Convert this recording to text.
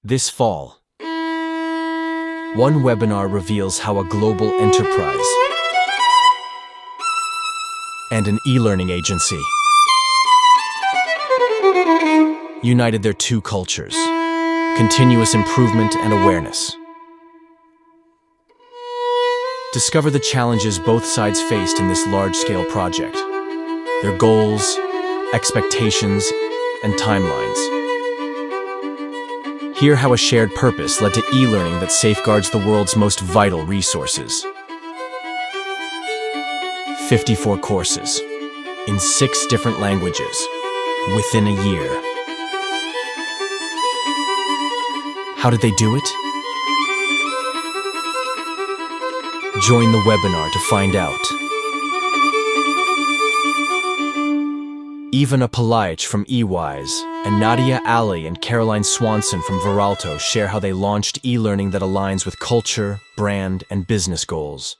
This fall, one webinar reveals how a global enterprise and an e-learning agency united their two cultures, continuous improvement and awareness. Discover the challenges both sides faced in this large-scale project, their goals, expectations, and timelines. Hear how a shared purpose led to e-learning that safeguards the world's most vital resources. 54 courses, in 6 different languages, within a year. How did they do it? Join the webinar to find out. Ivana Palaich from eWyse and Nadia Ali and Caroline Swanson from Veralto share how they launched e-learning that aligns with culture, brand, and business goals.